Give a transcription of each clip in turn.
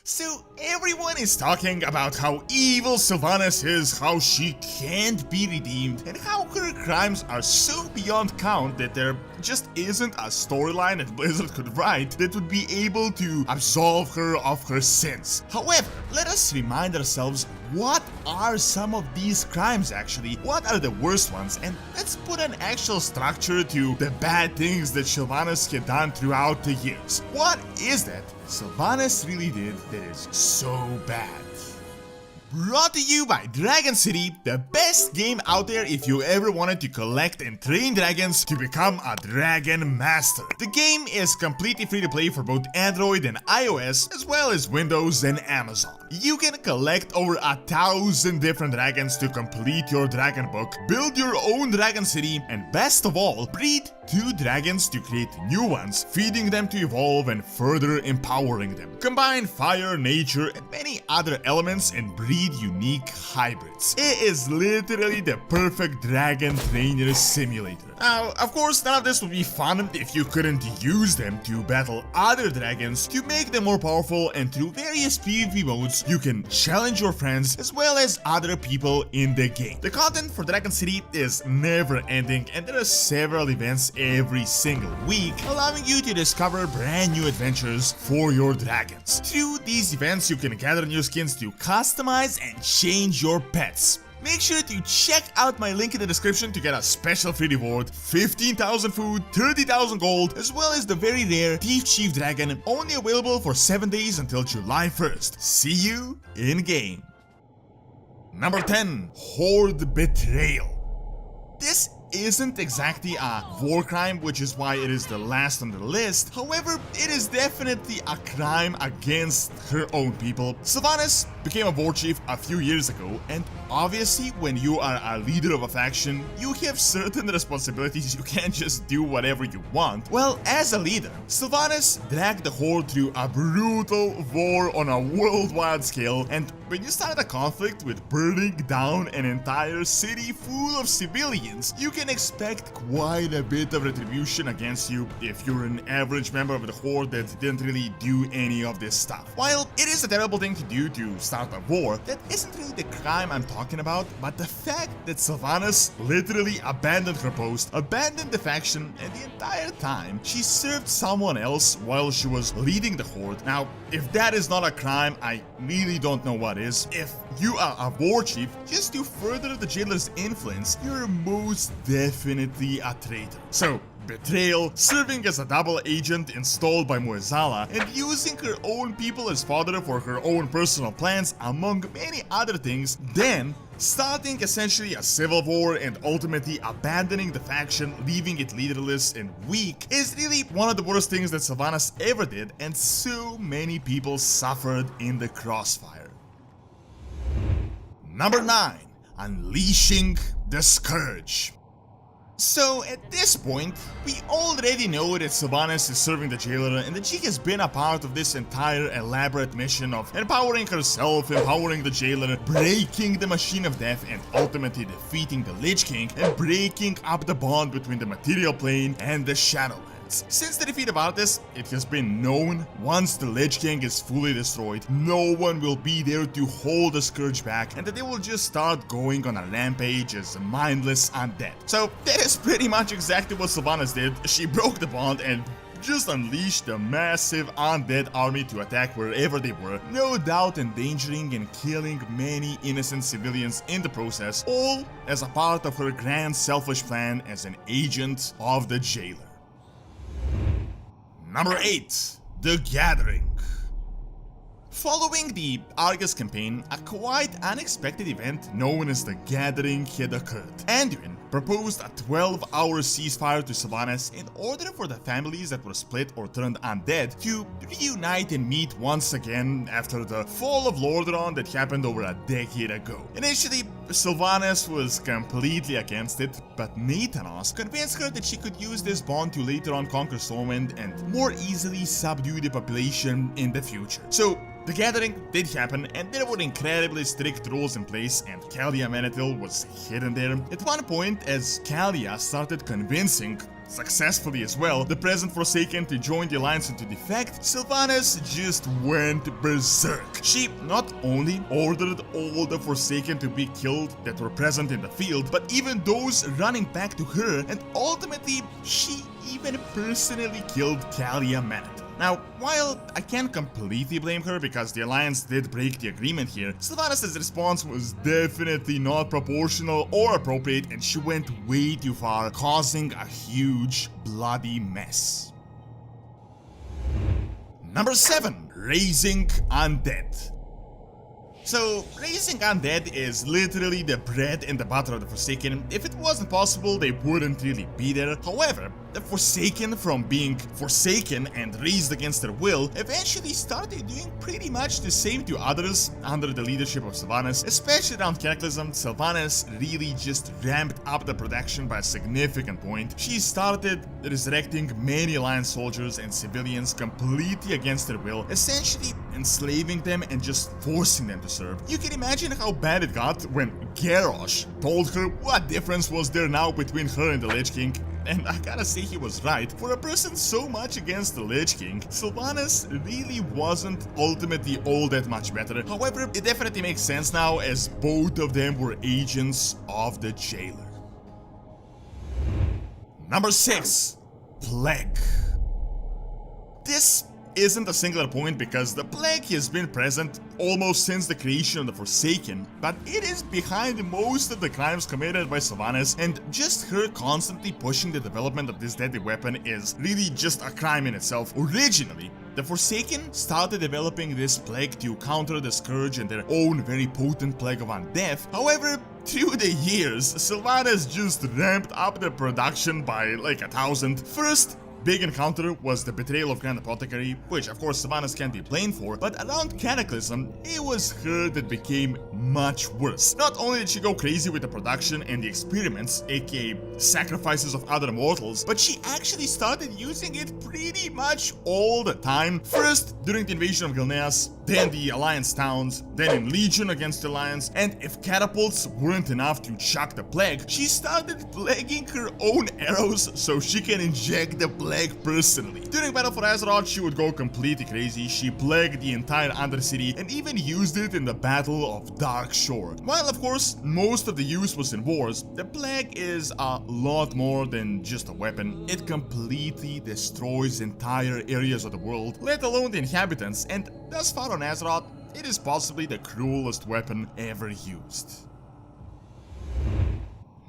So everyone is talking about how evil Sylvanas is, how she can't be redeemed, and how her crimes are so beyond count that there just isn't a storyline that Blizzard could write that would be able to absolve her of her sins. However, let us remind ourselves, what are some of these crimes actually? What are the worst ones? And let's put an actual structure to the bad things that Sylvanas had done throughout the years. What is that Sylvanas really did that is so bad? Brought to you by Dragon City, the best game out there if you ever wanted to collect and train dragons to become a Dragon Master. The game is completely free to play for both Android and iOS, as well as Windows and Amazon. You can collect over 1,000 different dragons to complete your dragon book, build your own Dragon City, and best of all, breed 2 dragons to create new ones, feeding them to evolve and further empowering them. Combine fire, nature, and many other elements and breed unique hybrids. It is literally the perfect dragon trainer simulator. Now, of course, none of this would be fun if you couldn't use them to battle other dragons to make them more powerful, and through various PvP modes, you can challenge your friends as well as other people in the game. The content for Dragon City is never ending, and there are several events every single week, allowing you to discover brand new adventures for your dragons. Through these events, you can gather new skins to customize and change your pets. Make sure to check out my link in the description to get a special free reward, 15,000 food, 30,000 gold, as well as the very rare Thief Chief Dragon, only available for 7 days until July 1st. See you in game. Number 10. Horde Betrayal. This isn't exactly a war crime, which is why it is the last on the list. However, it is definitely a crime against her own people. Sylvanas became a war chief a few years ago, and obviously when you are a leader of a faction, you have certain responsibilities. You can't just do whatever you want. Well, as a leader, Sylvanas dragged the Horde through a brutal war on a worldwide scale, and when you start a conflict with burning down an entire city full of civilians, you can expect quite a bit of retribution against you if you're an average member of the Horde that didn't really do any of this stuff. While it is a terrible thing to do to start a war, that isn't really the crime I'm talking about, but the fact that Sylvanas literally abandoned her post, abandoned the faction, and the entire time she served someone else while she was leading the Horde. Now, if that is not a crime, I really don't know what is. If you are a war chief just to further the jailer's influence, you're most definitely a traitor. So, betrayal, serving as a double agent installed by Muezala, and using her own people as fodder for her own personal plans, among many other things, then starting essentially a civil war and ultimately abandoning the faction, leaving it leaderless and weak, is really one of the worst things that Sylvanas ever did, and so many people suffered in the crossfire. Number 9. Unleashing the Scourge. So at this point, we already know that Sylvanas is serving the jailer and that she has been a part of this entire elaborate mission of empowering herself, empowering the jailer, breaking the Machine of Death, and ultimately defeating the Lich King and breaking up the bond between the material plane and the Shadowlands. Since the defeat of Arthas, it has been known once the Lich King is fully destroyed, no one will be there to hold the Scourge back, and that they will just start going on a rampage as mindless undead. So that is pretty much exactly what Sylvanas did. She broke the bond and just unleashed a massive undead army to attack wherever they were, no doubt endangering and killing many innocent civilians in the process, all as a part of her grand selfish plan as an agent of the jailer. Number 8. The Gathering. Following the Argus campaign, a quite unexpected event known as the Gathering had occurred. Anduin proposed a 12-hour ceasefire to Sylvanas in order for the families that were split or turned undead to reunite and meet once again after the fall of Lordaeron that happened over a decade ago. Initially, Sylvanas was completely against it, but Nathanos convinced her that she could use this bond to later on conquer Stormwind and more easily subdue the population in the future. So, the gathering did happen, and there were incredibly strict rules in place, and Calia Menethil was hidden there. At one point, as Calia started convincing successfully as well, the present Forsaken to join the alliance and to defect, Sylvanas just went berserk. She not only ordered all the Forsaken to be killed that were present in the field, but even those running back to her, and ultimately she even personally killed Calia Manat. Now, while I can't completely blame her because the Alliance did break the agreement here, Sylvanas' response was definitely not proportional or appropriate, and she went way too far, causing a huge bloody mess. Number 7. Raising Undead. So, raising undead is literally the bread and the butter of the Forsaken. If it wasn't possible, they wouldn't really be there. However, the Forsaken, from being forsaken and raised against their will, eventually started doing pretty much the same to others under the leadership of Sylvanas. Especially around Cataclysm, Sylvanas really just ramped up the production by a significant point. She started resurrecting many Alliance soldiers and civilians completely against their will, essentially enslaving them and just forcing them to serve. You can imagine how bad it got when Garrosh told her what difference was there now between her and the Lich King. And I gotta say, he was right. For a person so much against the Lich King, Sylvanas really wasn't ultimately all that much better. However, it definitely makes sense now, as both of them were agents of the Jailer. Number 6. Plague. This isn't a singular point because the Plague has been present almost since the creation of the Forsaken, but it is behind most of the crimes committed by Sylvanas, and just her constantly pushing the development of this deadly weapon is really just a crime in itself. Originally, the Forsaken started developing this plague to counter the Scourge and their own very potent plague of undeath. However, through the years, Sylvanas just ramped up the production by like 1,000. First big encounter was the betrayal of Grand Apothecary, which of course Sylvanas can't be blamed for, but around Cataclysm, it was her that became much worse. Not only did she go crazy with the production and the experiments, aka sacrifices of other mortals, but she actually started using it pretty much all the time. First, during the invasion of Gilneas, then the Alliance towns, then in Legion against the Alliance, and if catapults weren't enough to chuck the plague, she started plaguing her own arrows so she can inject the plague personally. During Battle for Azeroth, she would go completely crazy. She plagued the entire Undercity and even used it in the Battle of Darkshore. While of course most of the use was in wars, the plague is a lot more than just a weapon. It completely destroys entire areas of the world, let alone the inhabitants, and thus far on Azeroth, it is possibly the cruelest weapon ever used.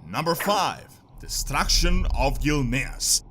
Number 5. Destruction of Gilneas.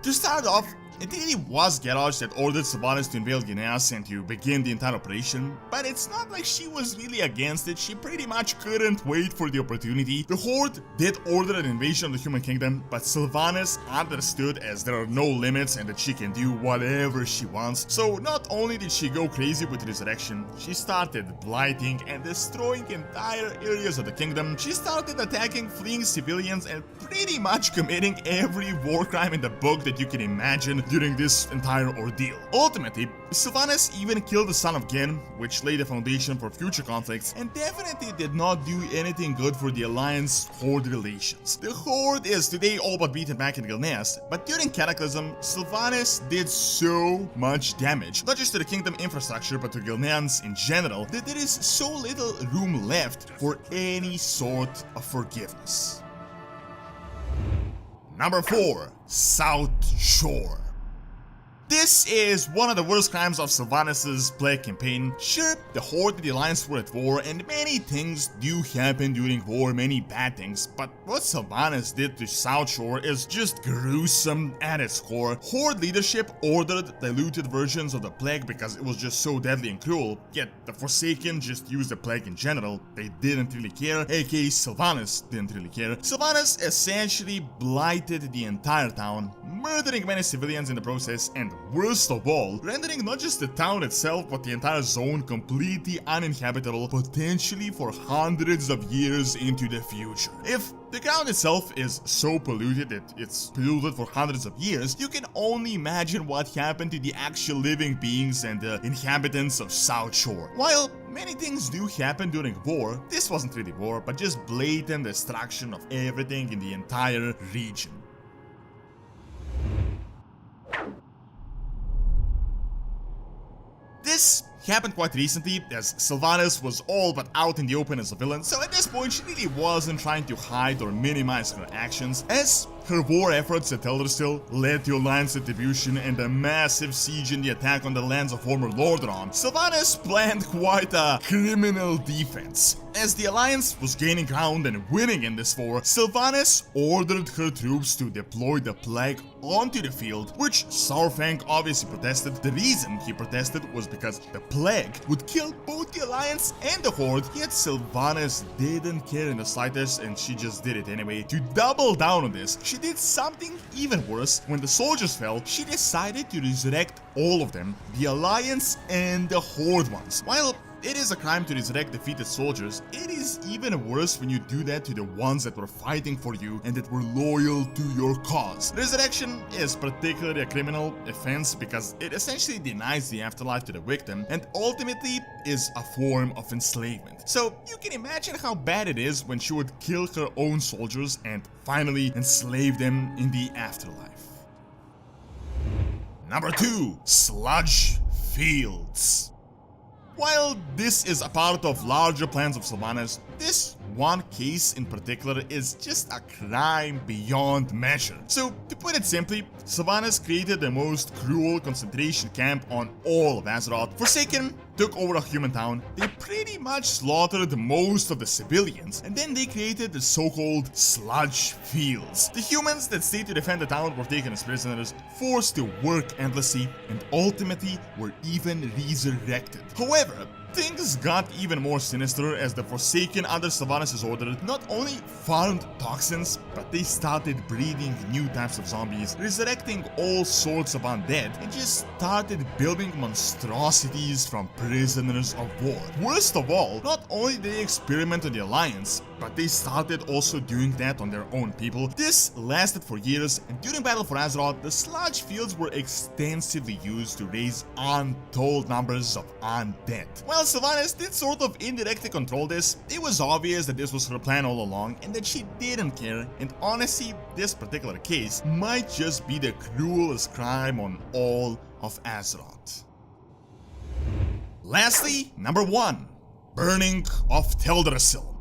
To start off, it really was Garrosh that ordered Sylvanas to invade Gilneas and to begin the entire operation, but it's not like she was really against it. She pretty much couldn't wait for the opportunity. The Horde did order an invasion of the Human Kingdom, but Sylvanas understood as there are no limits and that she can do whatever she wants. So not only did she go crazy with Resurrection, she started blighting and destroying entire areas of the kingdom. She started attacking fleeing civilians and pretty much committing every war crime in the book that you can imagine during this entire ordeal. Ultimately, Sylvanas even killed the Son of Gen, which laid the foundation for future conflicts, and definitely did not do anything good for the Alliance-Horde relations. The Horde is today all but beaten back in Gilneas, but during Cataclysm, Sylvanas did so much damage, not just to the kingdom infrastructure, but to Gilneans in general, that there is so little room left for any sort of forgiveness. Number 4. South Shore. This is one of the worst crimes of Sylvanas' Plague campaign. Sure, the Horde and the Alliance were at war, and many things do happen during war, many bad things, but what Sylvanas did to South Shore is just gruesome at its core. Horde leadership ordered diluted versions of the Plague because it was just so deadly and cruel, yet the Forsaken just used the Plague in general. They didn't really care, aka Sylvanas didn't really care. Sylvanas essentially blighted the entire town, murdering many civilians in the process, and worst of all, rendering not just the town itself but the entire zone completely uninhabitable, potentially for hundreds of years into the future. If the ground itself is so polluted that it's polluted for hundreds of years, you can only imagine what happened to the actual living beings and the inhabitants of South Shore. While many things do happen during war, this wasn't really war, but just blatant destruction of everything in the entire region. happened quite recently, as Sylvanas was all but out in the open as a villain, so at this point she really wasn't trying to hide or minimize her actions, as her war efforts at Elderstill led to Alliance retribution and a massive siege in the attack on the lands of former Lordaeron. Sylvanas planned quite a criminal defense. As the Alliance was gaining ground and winning in this war, Sylvanas ordered her troops to deploy the Plague onto the field, which Saurfang obviously protested. The reason he protested was because the Plague would kill both the Alliance and the Horde, yet Sylvanas didn't care in the slightest and she just did it anyway. To double down on this, she did something even worse. When the soldiers fell, she decided to resurrect all of them, the Alliance and the Horde ones. While it is a crime to resurrect defeated soldiers, it is even worse when you do that to the ones that were fighting for you and that were loyal to your cause. Resurrection is particularly a criminal offense because it essentially denies the afterlife to the victim and ultimately is a form of enslavement. So you can imagine how bad it is when she would kill her own soldiers and finally enslave them in the afterlife. Number 2. Sludge Fields. While this is a part of larger plans of Sylvanas, this one case in particular is just a crime beyond measure. So, to put it simply, Sylvanas created the most cruel concentration camp on all of Azeroth. Forsaken took over a human town, they pretty much slaughtered most of the civilians, and then they created the so-called Sludge Fields. The humans that stayed to defend the town were taken as prisoners, forced to work endlessly, and ultimately were even resurrected. However, things got even more sinister as the Forsaken under Sylvanas' order not only farmed toxins, but they started breeding new types of zombies, resurrecting all sorts of undead, and just started building monstrosities from prisoners of war. Worst of all, not only did they experiment on the Alliance, but they started also doing that on their own people. This lasted for years, and during Battle for Azeroth, the Sludge Fields were extensively used to raise untold numbers of undead. While Sylvanas did sort of indirectly control this, it was obvious that this was her plan all along and that she didn't care, and honestly, this particular case might just be the cruelest crime on all of Azeroth. Lastly, number 1. Burning of Teldrassil.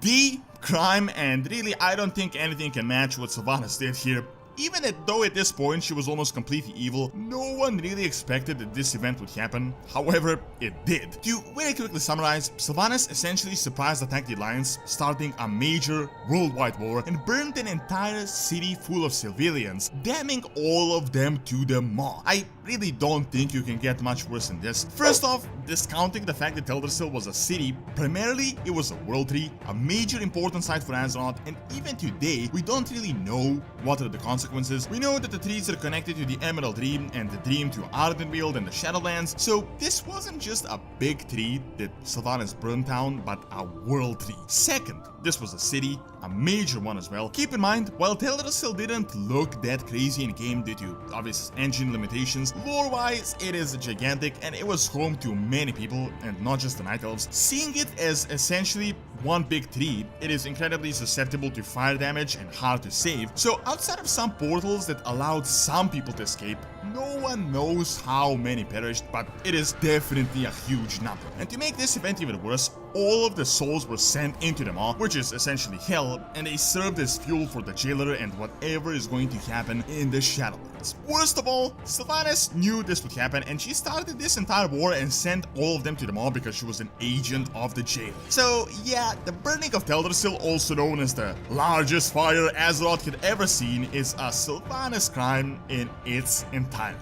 The crime, and really I don't think anything can match what Sylvanas did here. Even though at this point she was almost completely evil, no one really expected that this event would happen. However, it did. To very quickly summarize, Sylvanas essentially surprise attacked the Alliance, starting a major worldwide war, and burned an entire city full of civilians, damning all of them to the maw. I really don't think you can get much worse than this. First off, discounting the fact that Teldrassil was a city, primarily it was a world tree, a major important site for Azeroth, and even today we don't really know what are the consequences. We know that the trees are connected to the Emerald Dream and the Dream to Ardenweald and the Shadowlands, so this wasn't just a big tree that Sylvanas burned down, but a world tree. Second, this was a city, a major one as well. Keep in mind, while Teldrassil didn't look that crazy in game due to obvious engine limitations, lore-wise it is gigantic and it was home to many people and not just the Night Elves. Seeing it as essentially one big tree, it is incredibly susceptible to fire damage and hard to save, so outside of some portals that allowed some people to escape, no one knows how many perished, but it is definitely a huge number. And to make this event even worse, all of the souls were sent into the maw, which is essentially hell, and they served as fuel for the jailer and whatever is going to happen in the Shadowlands. Worst of all, Sylvanas knew this would happen and she started this entire war and sent all of them to the maw because she was an agent of the jailer. So yeah, the burning of Teldrassil, also known as the largest fire Azeroth had ever seen, is a Sylvanas crime in its entirety.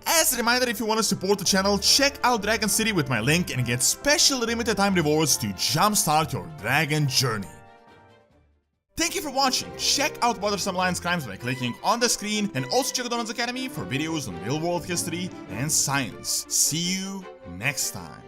As a reminder, if you want to support the channel, check out Dragon City with my link and get special limited time rewards to jumpstart your dragon journey. Thank you for watching. Check out what are some Alliance crimes by clicking on the screen, and also check out Donald's Academy for videos on real world history and science. See you next time.